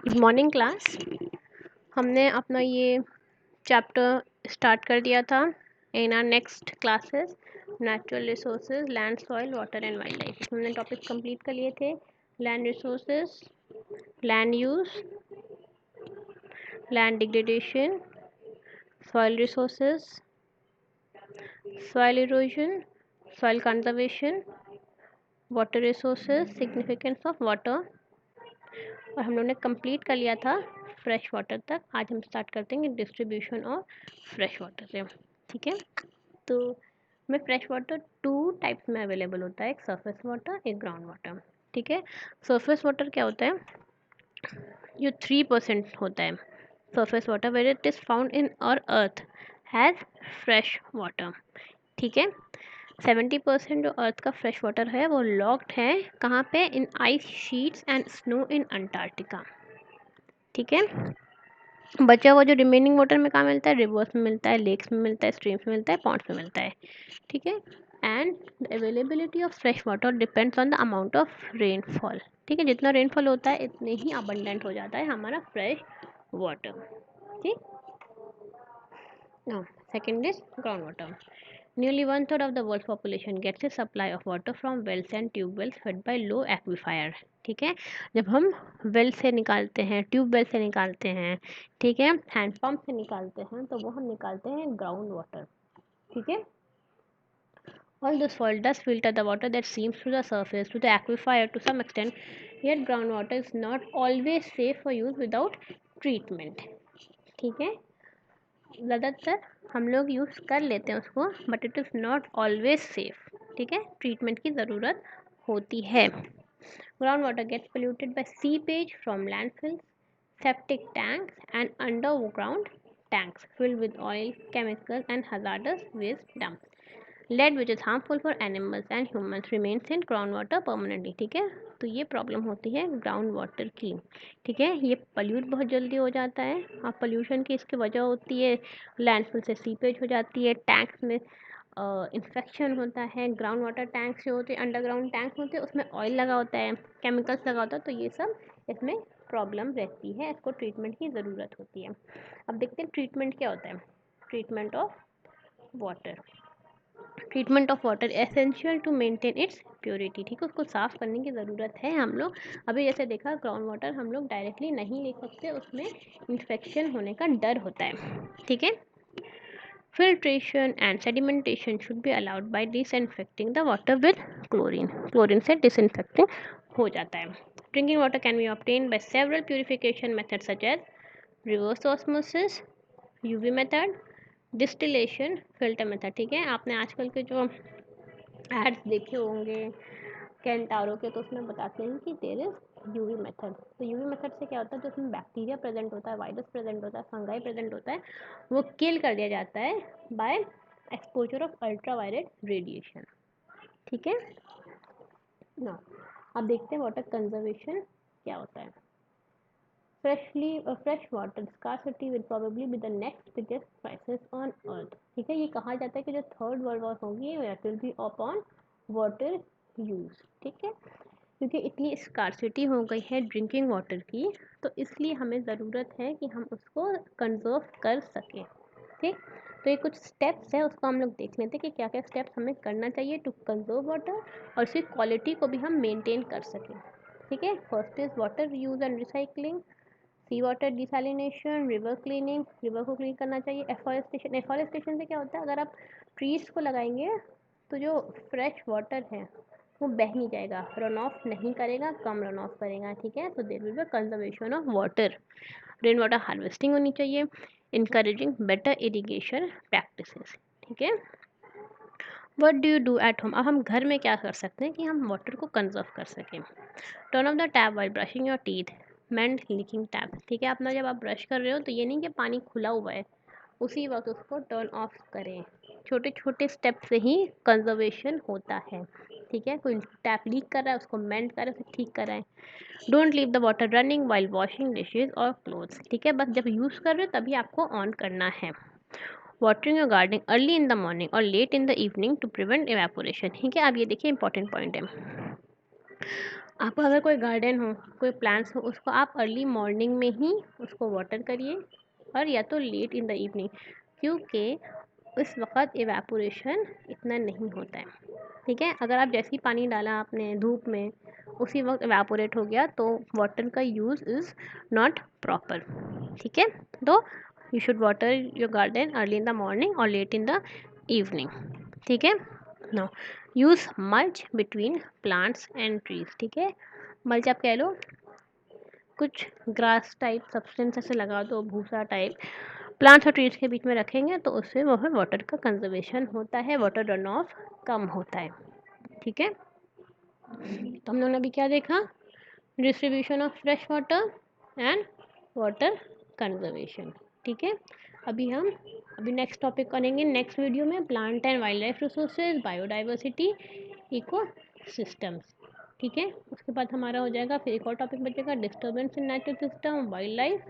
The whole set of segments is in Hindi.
Good morning class. हमने अपना ये चैप्टर स्टार्ट कर दिया था इन are next classes natural resources, land, soil, water and wild life. हमने टॉपिक कंप्लीट कर लिए थे। Land resources, land use, land degradation, soil resources, soil erosion, soil conservation, water resources, significance of water, और हम लोग ने कंप्लीट कर लिया था फ्रेश वाटर तक। आज हम स्टार्ट करते हैं डिस्ट्रीब्यूशन ऑफ फ्रेश वाटर से। ठीक है, तो हमें फ्रेश वाटर टू टाइप्स में अवेलेबल होता है, एक सरफेस वाटर, एक ग्राउंड वाटर। ठीक है, सरफेस वाटर क्या होता है, जो 3% होता है surface water, where it is found in और अर्थ हैज़ फ्रेश वाटर। ठीक है, 70% जो अर्थ का फ्रेश वाटर है वो लॉक्ड है कहाँ पे, in ice sheets and snow in Antarctica. ठीक है, बचा हुआ जो रिमेनिंग वाटर में कहाँ मिलता है, रिवर्स में मिलता है, लेक्स में मिलता है, स्ट्रीम्स में मिलता है, पॉन्ड्स में मिलता है। ठीक है, and the availability of fresh water depends on the amount of rainfall. ठीक है, जितना रेनफॉल होता है इतने ही अबंडेंट हो जाता है हमारा फ्रेश वाटर। ठीक, second is ground water. Nearly one third of the world's population gets a supply of water from wells and tube wells fed by low aquifer. ठीक है, जब हम वेल से निकालते हैं, ट्यूब वेल से निकालते हैं, ठीक है, हैंड पंप से निकालते हैं, तो वो हम निकालते हैं ग्राउंड वाटर। ठीक है, although soil does filter the water that seeps through the surface to the aquifer to some extent, yet groundwater is not always safe for use without treatment. ठीक है, ज़्यादातर हम लोग यूज़ कर लेते हैं उसको, but it is not always safe. ठीक है, ट्रीटमेंट की ज़रूरत होती है। Ground water gets polluted by seepage from landfills, septic tanks and underground tanks filled with oil, chemical and hazardous waste dumps. Lead which is harmful for animals and humans remains in ground water permanently. ठीक है, तो ये प्रॉब्लम होती है ग्राउंड वाटर की। ठीक है, ये पल्यूट बहुत जल्दी हो जाता है, और पल्यूशन की इसकी वजह होती है लैंडफिल से सीपेज हो जाती है, टैंक्स में इन्फेक्शन होता है, ग्राउंड वाटर टैंक्स जो होते हैं, अंडरग्राउंड टैंक्स होते हैं, उसमें ऑयल लगा होता है, केमिकल्स लगा होता है, तो ये सब इसमें प्रॉब्लम रहती है, इसको ट्रीटमेंट की ज़रूरत होती है। अब देखते हैं ट्रीटमेंट क्या होता है। Treatment of water, treatment of water essential to maintain its purity. ठीक है, उसको साफ़ करने की ज़रूरत है हम लोग। अभी जैसे देखा, ग्राउंड वाटर हम लोग डायरेक्टली नहीं ले सकते, उसमें इन्फेक्शन होने का डर होता है। ठीक है, filtration and sedimentation should be allowed by disinfecting the water with chlorine. Chlorine से डिसइंफेक्टिंग हो जाता है। Drinking water can be obtain by several purification method such as reverse osmosis, UV method, distillation, filter method. ठीक है, आपने आजकल के जो एड्स देखे होंगे कैंटारो के, तो उसमें बताते हैं कि देयर इज यूवी मेथड। तो यूवी मेथड से क्या होता है, जो उसमें बैक्टीरिया प्रेजेंट होता है, वायरस प्रेजेंट होता है, फंगाई प्रेजेंट होता है, वो किल कर दिया जाता है by exposure of ultraviolet radiation. ठीक है ना, अब देखते हैं वाटर कंजर्वेशन क्या होता है। fresh water scarcity will probably be the next biggest crisis on earth. ठीक है, ये कहा जाता है कि जो थर्ड वर्ल्ड वॉर होगी that will be upon water use. ठीक है, क्योंकि इतनी स्कारसिटी हो गई है ड्रिंकिंग वाटर की, तो इसलिए हमें ज़रूरत है कि हम उसको कंजर्व कर सकें। ठीक, तो ये कुछ स्टेप्स है, उसको हम लोग देख लेते हैं कि क्या क्या स्टेप्स हमें करना चाहिए टू कंजर्व वाटर, और उसकी क्वालिटी को भी हम मेंटेन कर सकें। ठीक है, first is water use and recycling, sea water desalination, river cleaning, river को क्लीन करना चाहिए। एफॉरेस्टेशन, एफॉरेस्टेशन से क्या होता है, अगर आप ट्रीज़ को लगाएंगे तो जो फ्रेश वाटर है वो बह नहीं जाएगा, रन ऑफ नहीं करेगा, कम रन ऑफ करेगा। ठीक है, तो there will be conservation of water. Rain water harvesting होनी चाहिए, इनकरेजिंग बेटर इरीगेशन प्रैक्टिसेस। ठीक है, what do you do at home. अब हम घर में क्या कर सकते हैं कि हम वाटर को कंजर्व कर सकें। Turn off the tap while brushing your teeth, meant leaking tap. ठीक है, अपना जब आप ब्रश कर रहे हो तो ये नहीं कि पानी खुला हुआ है, उसी वक्त उसको टर्न ऑफ करें। छोटे छोटे स्टेप से ही कंजर्वेशन होता है। ठीक है, कोई टैप लीक कर रहा है उसको मेंट करें, उसे ठीक कराएं। Don't leave the water running while washing dishes और क्लोथ्स। ठीक है, बस जब यूज़ कर रहे हो तभी आपको ऑन करना है। Watering your gardening early in the morning और late in the evening to prevent evaporation. ठीक है, अब ये देखिए इंपॉर्टेंट पॉइंट है। आपका अगर कोई गार्डन हो, कोई प्लांट्स हो, उसको आप अर्ली मॉर्निंग में ही उसको वाटर करिए और या तो लेट इन द इवनिंग, क्योंकि उस वक़्त इवेपोरेशन इतना नहीं होता है, ठीक है? अगर आप जैसे ही पानी डाला आपने धूप में, उसी वक़्त इवेपोरेट हो गया तो वाटर का यूज़ इज़ नॉट प्रॉपर, ठीक है? तो you should water your garden early in the morning और लेट इन द इवनिंग, ठीक है? Now use mulch between plants and trees, ठीक है? मल्च आप कह लो कुछ ग्रास टाइप सब्सटेंस ऐसे लगा दो, भूसा टाइप प्लांट्स और ट्रीज के बीच में रखेंगे तो उससे वह वाटर का कंजर्वेशन होता है, वाटर रन ऑफ कम होता है, ठीक है? तो हम लोगों ने अभी क्या देखा, distribution of fresh water and water conservation, ठीक है? अभी नेक्स्ट टॉपिक करेंगे नेक्स्ट वीडियो में, plant and wildlife resources, biodiversity, ecosystems, ठीक है? उसके बाद हमारा हो जाएगा, फिर एक और टॉपिक बचेगा, disturbance in natural system, wild life,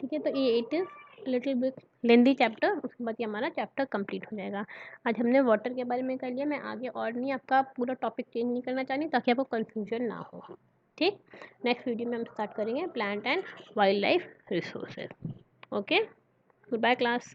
ठीक है? तो ये it is little bit lengthy chapter, उसके बाद ये हमारा चैप्टर कंप्लीट हो जाएगा। आज हमने वाटर के बारे में कर लिया, मैं आगे और नहीं आपका पूरा टॉपिक चेंज नहीं करना चाहती ताकि आपको कन्फ्यूजन ना हो, ठीक? नेक्स्ट वीडियो में हम स्टार्ट करेंगे plant and wildlife resources. Okay, goodbye class.